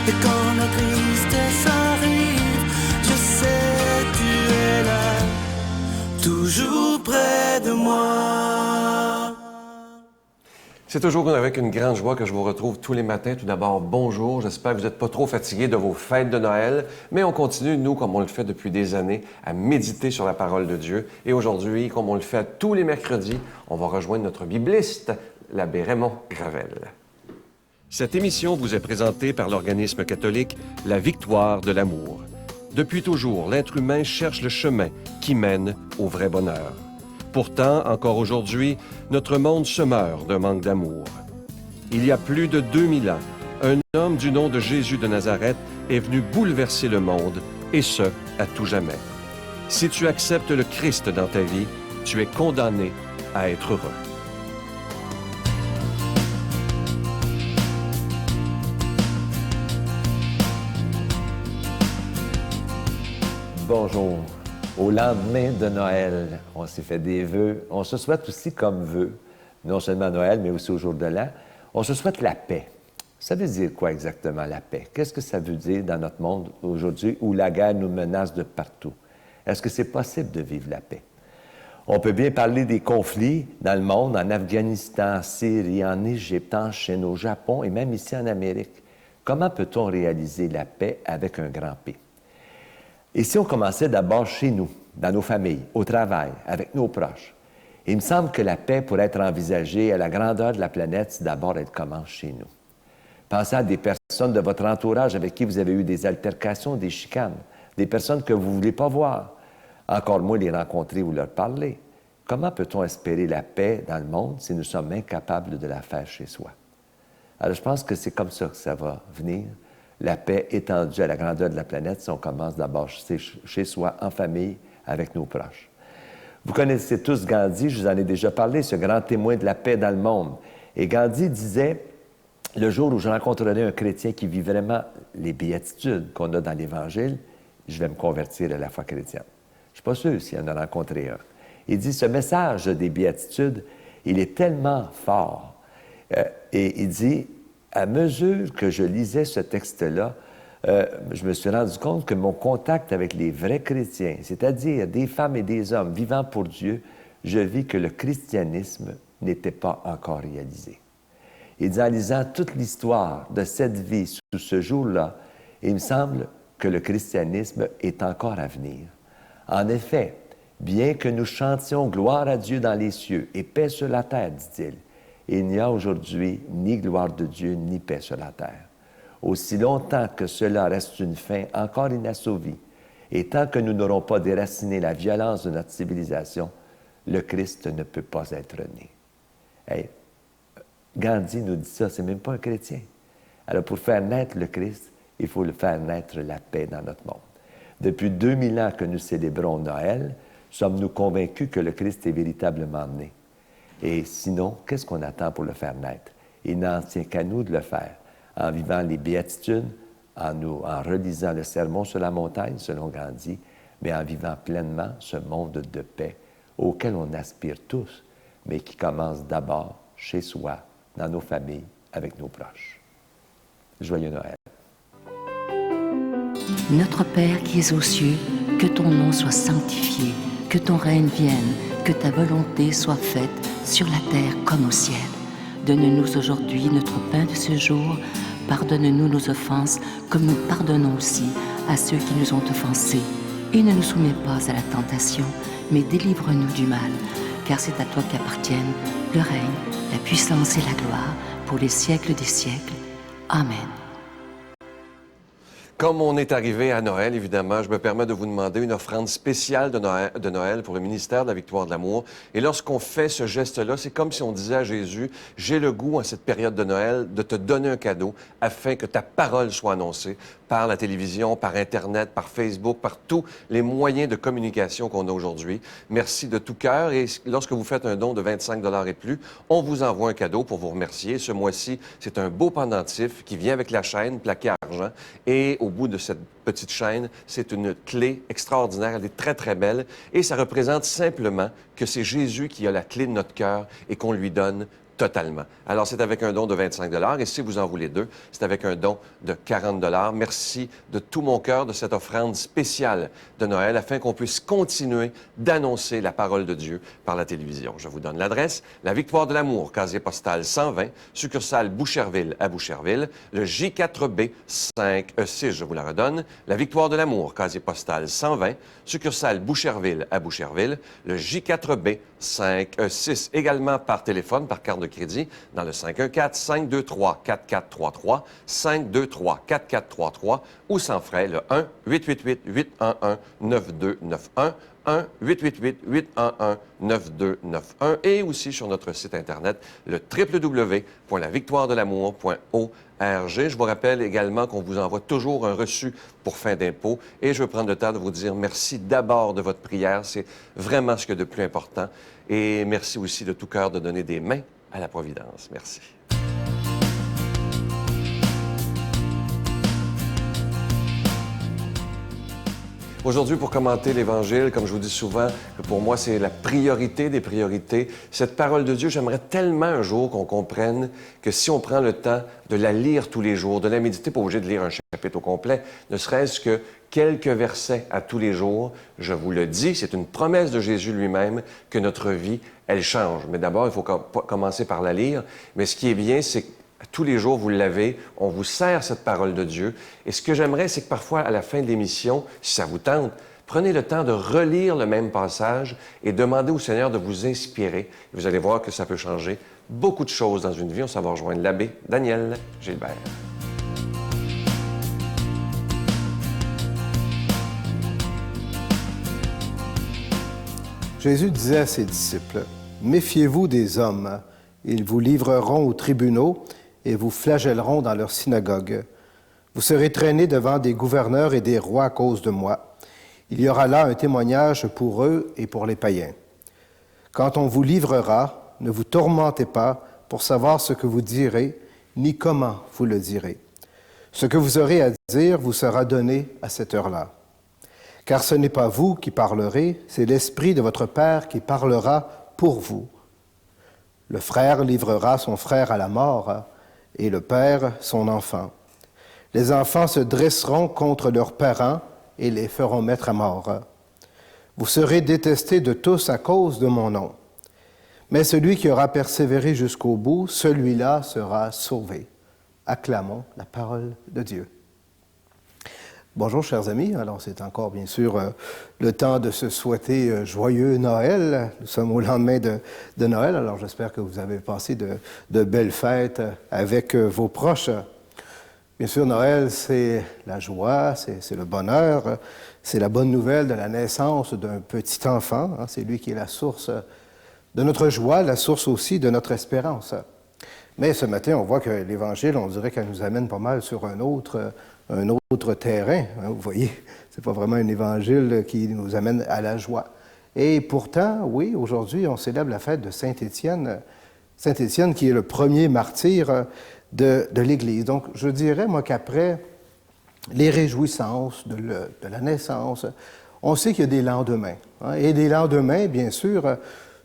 Et quand la tristesse arrive, je sais tu es là, toujours près de moi. C'est toujours avec une grande joie que je vous retrouve tous les matins. Tout d'abord, bonjour. J'espère que vous n'êtes pas trop fatigués de vos fêtes de Noël. Mais on continue, nous, comme on le fait depuis des années, à méditer sur la parole de Dieu. Et aujourd'hui, comme on le fait tous les mercredis, on va rejoindre notre bibliste, l'abbé Raymond Gravel. Cette émission vous est présentée par l'organisme catholique La Victoire de l'amour. Depuis toujours, l'être humain cherche le chemin qui mène au vrai bonheur. Pourtant, encore aujourd'hui, notre monde se meurt d'un manque d'amour. Il y a plus de 2000 ans, un homme du nom de Jésus de Nazareth est venu bouleverser le monde, et ce, à tout jamais. Si tu acceptes le Christ dans ta vie, tu es condamné à être heureux. Bonjour. Au lendemain de Noël, on s'est fait des vœux. On se souhaite aussi comme vœux, non seulement à Noël, mais aussi au jour de l'an, on se souhaite la paix. Ça veut dire quoi exactement, la paix? Qu'est-ce que ça veut dire dans notre monde aujourd'hui où la guerre nous menace de partout? Est-ce que c'est possible de vivre la paix? On peut bien parler des conflits dans le monde, en Afghanistan, en Syrie, en Égypte, en Chine, au Japon et même ici en Amérique. Comment peut-on réaliser la paix avec un grand P? Et si on commençait d'abord chez nous, dans nos familles, au travail, avec nos proches, il me semble que la paix pourrait être envisagée à la grandeur de la planète si d'abord elle commence chez nous. Pensez à des personnes de votre entourage avec qui vous avez eu des altercations, des chicanes, des personnes que vous ne voulez pas voir, encore moins les rencontrer ou leur parler. Comment peut-on espérer la paix dans le monde si nous sommes incapables de la faire chez soi? Alors je pense que c'est comme ça que ça va venir. La paix étendue à la grandeur de la planète si on commence d'abord chez soi, en famille, avec nos proches. Vous connaissez tous Gandhi, je vous en ai déjà parlé, ce grand témoin de la paix dans le monde. Et Gandhi disait, le jour où je rencontrerai un chrétien qui vit vraiment les béatitudes qu'on a dans l'Évangile, je vais me convertir à la foi chrétienne. Je ne suis pas sûr s'il en a rencontré un. Il dit, ce message des béatitudes, il est tellement fort. Et il dit, à mesure que je lisais ce texte-là, je me suis rendu compte que mon contact avec les vrais chrétiens, c'est-à-dire des femmes et des hommes vivant pour Dieu, je vis que le christianisme n'était pas encore réalisé. Et en lisant toute l'histoire de cette vie sous ce jour-là, il me semble que le christianisme est encore à venir. En effet, bien que nous chantions gloire à Dieu dans les cieux et paix sur la terre, dit-il, il n'y a aujourd'hui ni gloire de Dieu, ni paix sur la terre. Aussi longtemps que cela reste une fin encore inassouvie, et tant que nous n'aurons pas déraciné la violence de notre civilisation, le Christ ne peut pas être né. Hey, Gandhi nous dit ça, c'est même pas un chrétien. Alors pour faire naître le Christ, il faut le faire naître la paix dans notre monde. Depuis 2000 ans que nous célébrons Noël, sommes-nous convaincus que le Christ est véritablement né? Et sinon, qu'est-ce qu'on attend pour le faire naître? Il n'en tient qu'à nous de le faire, en vivant les béatitudes, en relisant le sermon sur la montagne, selon Gandhi, mais en vivant pleinement ce monde de paix auquel on aspire tous, mais qui commence d'abord chez soi, dans nos familles, avec nos proches. Joyeux Noël. Notre Père qui es aux cieux, que ton nom soit sanctifié, que ton règne vienne, que ta volonté soit faite sur la terre comme au ciel. Donne-nous aujourd'hui notre pain de ce jour. Pardonne-nous nos offenses, comme nous pardonnons aussi à ceux qui nous ont offensés. Et ne nous soumets pas à la tentation, mais délivre-nous du mal. Car c'est à toi qu'appartiennent le règne, la puissance et la gloire, pour les siècles des siècles. Amen. Comme on est arrivé à Noël, évidemment, je me permets de vous demander une offrande spéciale de Noël pour le ministère de la Victoire de l'amour. Et lorsqu'on fait ce geste-là, c'est comme si on disait à Jésus, j'ai le goût, en cette période de Noël, de te donner un cadeau afin que ta parole soit annoncée par la télévision, par Internet, par Facebook, par tous les moyens de communication qu'on a aujourd'hui. Merci de tout cœur. Et lorsque vous faites un don de 25 $ et plus, on vous envoie un cadeau pour vous remercier. Ce mois-ci, c'est un beau pendentif qui vient avec la chaîne plaquée argent. Et au bout de cette petite chaîne, c'est une clé extraordinaire. Elle est très, très belle. Et ça représente simplement que c'est Jésus qui a la clé de notre cœur et qu'on lui donne totalement. Alors, c'est avec un don de 25 et si vous en voulez 2, c'est avec un don de 40 Merci de tout mon cœur de cette offrande spéciale de Noël afin qu'on puisse continuer d'annoncer la parole de Dieu par la télévision. Je vous donne l'adresse, la Victoire de l'amour, casier postal 120, succursale Boucherville à Boucherville, le J4B 5E6, je vous la redonne, la Victoire de l'amour, casier postal 120, succursale Boucherville à Boucherville, le J4B 5E6, également par téléphone, par carte de crédit, dans le 514-523-4433, 523-4433, ou sans frais, le 1-888-811-9291, 1-888-811-9291, et aussi sur notre site Internet, le www.lavictoiredelamour.org. Je vous rappelle également qu'on vous envoie toujours un reçu pour fin d'impôt, et je veux prendre le temps de vous dire merci d'abord de votre prière, c'est vraiment ce qu'il y a de plus important, et merci aussi de tout cœur de donner des mains à la Providence. Merci. Aujourd'hui, pour commenter l'Évangile, comme je vous dis souvent, pour moi, c'est la priorité des priorités. Cette parole de Dieu, j'aimerais tellement un jour qu'on comprenne que si on prend le temps de la lire tous les jours, de la méditer, pas obligé de lire un chapitre au complet, ne serait-ce que quelques versets à tous les jours, je vous le dis, c'est une promesse de Jésus lui-même que notre vie, elle change. Mais d'abord, il faut commencer par la lire. Mais ce qui est bien, c'est que tous les jours, vous l'avez, on vous sert cette parole de Dieu. Et ce que j'aimerais, c'est que parfois, à la fin de l'émission, si ça vous tente, prenez le temps de relire le même passage et demandez au Seigneur de vous inspirer. Et vous allez voir que ça peut changer beaucoup de choses dans une vie. On s'en va rejoindre l'abbé Daniel Gilbert. Jésus disait à ses disciples, « Méfiez-vous des hommes, ils vous livreront aux tribunaux et vous flagelleront dans leurs synagogues. Vous serez traînés devant des gouverneurs et des rois à cause de moi. Il y aura là un témoignage pour eux et pour les païens. Quand on vous livrera, ne vous tourmentez pas pour savoir ce que vous direz, ni comment vous le direz. Ce que vous aurez à dire vous sera donné à cette heure-là. Car ce n'est pas vous qui parlerez, c'est l'Esprit de votre Père qui parlera pour vous. Le frère livrera son frère à la mort, et le père son enfant. Les enfants se dresseront contre leurs parents et les feront mettre à mort. Vous serez détestés de tous à cause de mon nom. Mais celui qui aura persévéré jusqu'au bout, celui-là sera sauvé. » Acclamons la parole de Dieu. Bonjour, chers amis. Alors, c'est encore, bien sûr, le temps de se souhaiter joyeux Noël. Nous sommes au lendemain de Noël, alors j'espère que vous avez passé de belles fêtes avec vos proches. Bien sûr, Noël, c'est la joie, c'est le bonheur, c'est la bonne nouvelle de la naissance d'un petit enfant. C'est lui qui est la source de notre joie, la source aussi de notre espérance. Mais ce matin, on voit que l'Évangile, on dirait qu'elle nous amène pas mal sur un autre terrain. Vous voyez, c'est pas vraiment un Évangile qui nous amène à la joie. Et pourtant, oui, aujourd'hui, on célèbre la fête de Saint Étienne. Saint Étienne qui est le premier martyr de l'Église. Donc, je dirais, moi, qu'après les réjouissances de la naissance, on sait qu'il y a des lendemains. Et des lendemains, bien sûr,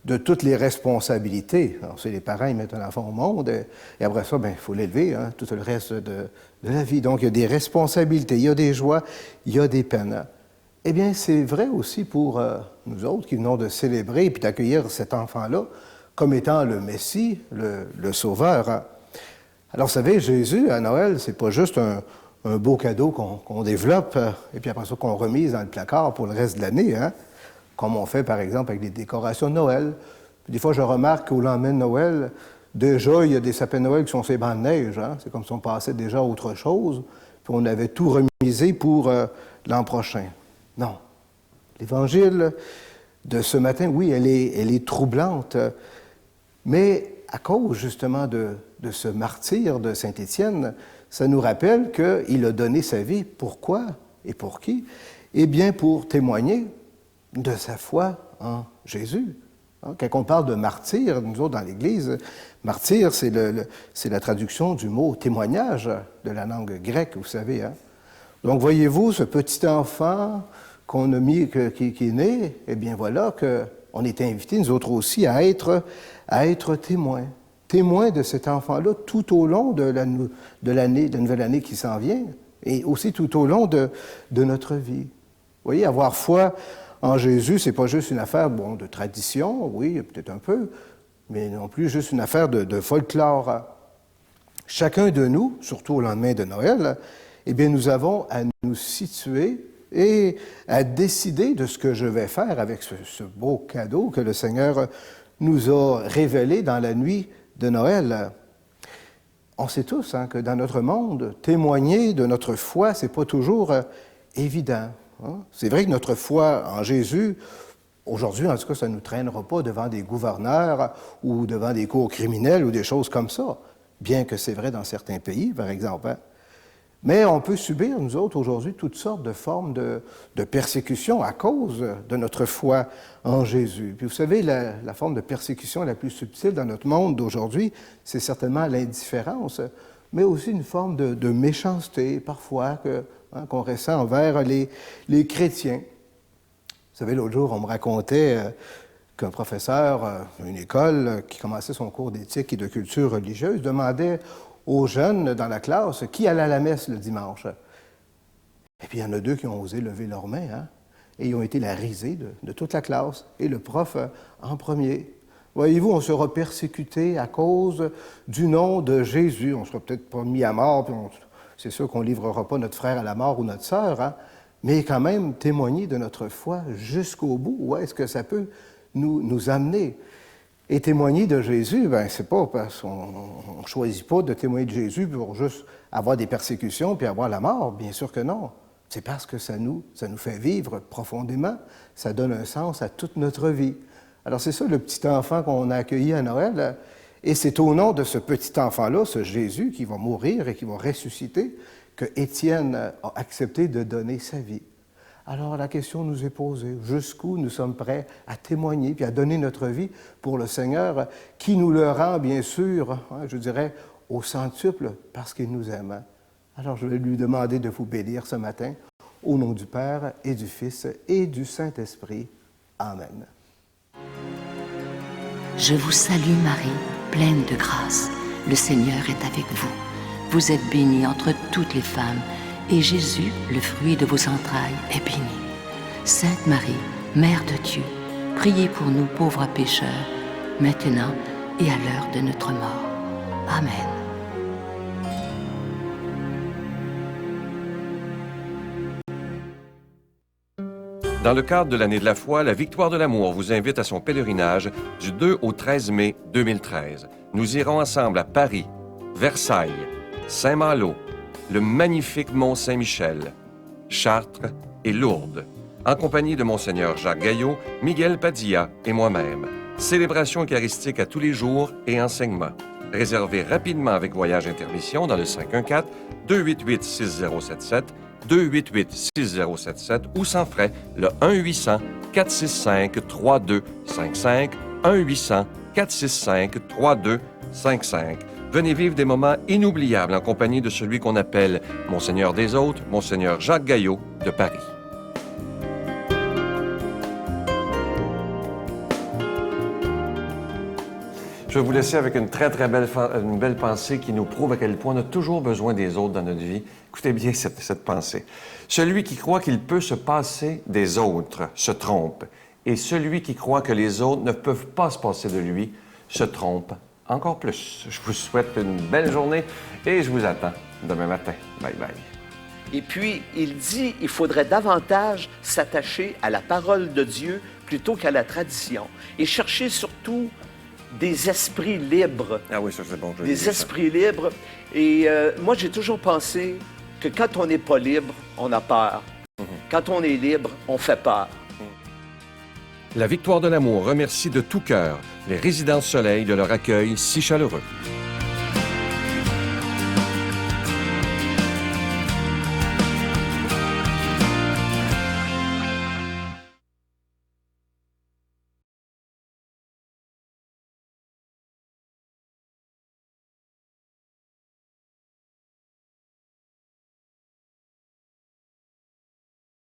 de toutes les responsabilités. Alors, c'est les parents, ils mettent un enfant au monde, et après ça, il faut l'élever, tout le reste de la vie. Donc, il y a des responsabilités, il y a des joies, il y a des peines. Eh bien, c'est vrai aussi pour nous autres qui venons de célébrer et puis d'accueillir cet enfant-là comme étant le Messie, le Sauveur. Alors, vous savez, Jésus, à Noël, c'est pas juste un beau cadeau qu'on développe et puis après ça, qu'on remise dans le placard pour le reste de l'année, comme on fait, par exemple, avec les décorations de Noël. Puis, des fois, je remarque qu'au lendemain de Noël, déjà, il y a des sapins de Noël qui sont sur les bancs de neige. C'est comme si on passait déjà à autre chose, puis on avait tout remisé pour l'an prochain. Non. L'Évangile de ce matin, oui, elle est troublante, mais à cause, justement, de ce martyr de Saint-Étienne, ça nous rappelle qu'il a donné sa vie. Pourquoi et pour qui? Eh bien, pour témoigner de sa foi en Jésus. Quand on parle de martyr, nous autres dans l'Église, martyr, c'est la traduction du mot témoignage de la langue grecque, vous savez. Donc, voyez-vous, ce petit enfant qu'on a mis, qui est né, eh bien voilà qu'on est invités, nous autres aussi, à être témoins. témoin de cet enfant-là tout au long de la nouvelle année qui s'en vient, et aussi tout au long de notre vie. Vous voyez, avoir foi en Jésus, c'est pas juste une affaire, bon, de tradition, oui, peut-être un peu, mais non plus juste une affaire de folklore. Chacun de nous, surtout au lendemain de Noël, eh bien, nous avons à nous situer et à décider de ce que je vais faire avec ce beau cadeau que le Seigneur nous a révélé dans la nuit de Noël. On sait tous que dans notre monde, témoigner de notre foi, c'est pas toujours évident. C'est vrai que notre foi en Jésus, aujourd'hui, en tout cas, ça ne nous traînera pas devant des gouverneurs ou devant des cours criminels ou des choses comme ça, bien que c'est vrai dans certains pays, par exemple. Mais on peut subir, nous autres, aujourd'hui, toutes sortes de formes de persécution à cause de notre foi en Jésus. Puis vous savez, la forme de persécution la plus subtile dans notre monde d'aujourd'hui, c'est certainement l'indifférence, mais aussi une forme de méchanceté, parfois, qu'on ressent envers les chrétiens. Vous savez, l'autre jour, on me racontait qu'un professeur d'une école qui commençait son cours d'éthique et de culture religieuse demandait aux jeunes dans la classe qui allait à la messe le dimanche. Et puis, il y en a deux qui ont osé lever leurs mains, et ils ont été la risée de toute la classe, et le prof en premier. Voyez-vous, on sera persécuté à cause du nom de Jésus. On ne sera peut-être pas mis à mort, puis c'est sûr qu'on ne livrera pas notre frère à la mort ou notre sœur, mais quand même témoigner de notre foi jusqu'au bout. Où est-ce que ça peut nous amener? Et témoigner de Jésus, c'est pas parce qu'on ne choisit pas de témoigner de Jésus pour juste avoir des persécutions puis avoir la mort. Bien sûr que non. C'est parce que ça nous fait vivre profondément. Ça donne un sens à toute notre vie. Alors c'est ça le petit enfant qu'on a accueilli à Noël. Et c'est au nom de ce petit enfant-là, ce Jésus qui va mourir et qui va ressusciter, que Étienne a accepté de donner sa vie. Alors la question nous est posée, jusqu'où nous sommes prêts à témoigner puis à donner notre vie pour le Seigneur qui nous le rend, bien sûr, je dirais, au centuple parce qu'il nous aime. Alors je vais lui demander de vous bénir ce matin au nom du Père et du Fils et du Saint-Esprit. Amen. Je vous salue Marie, pleine de grâce. Le Seigneur est avec vous. Vous êtes bénie entre toutes les femmes, et Jésus, le fruit de vos entrailles, est béni. Sainte Marie, Mère de Dieu, priez pour nous pauvres pécheurs, maintenant et à l'heure de notre mort. Amen. Dans le cadre de l'année de la foi, la Victoire de l'amour vous invite à son pèlerinage du 2 au 13 mai 2013. Nous irons ensemble à Paris, Versailles, Saint-Malo, le magnifique Mont-Saint-Michel, Chartres et Lourdes, en compagnie de Monseigneur Jacques Gaillot, Miguel Padilla et moi-même. Célébration eucharistique à tous les jours et enseignement. Réservez rapidement avec Voyage Intermission dans le 514-288-6077, 288-6077 ou sans frais le 1-800-465-3255, 1-800-465-3255. Venez vivre des moments inoubliables en compagnie de celui qu'on appelle Monseigneur des Autres, Monseigneur Jacques Gaillot de Paris. Je vais vous laisser avec une très belle pensée qui nous prouve à quel point on a toujours besoin des autres dans notre vie. Écoutez bien cette pensée. Celui qui croit qu'il peut se passer des autres se trompe, et celui qui croit que les autres ne peuvent pas se passer de lui se trompe encore plus. Je vous souhaite une belle journée et je vous attends demain matin. Bye bye. Et puis, il dit qu'il faudrait davantage s'attacher à la parole de Dieu plutôt qu'à la tradition et chercher surtout des esprits libres. Ah oui, ça c'est bon. Des esprits libres. Et moi, j'ai toujours pensé que quand on n'est pas libre, on a peur. Quand on est libre, on fait peur. La Victoire de l'amour remercie de tout cœur les Résidences Soleil de leur accueil si chaleureux.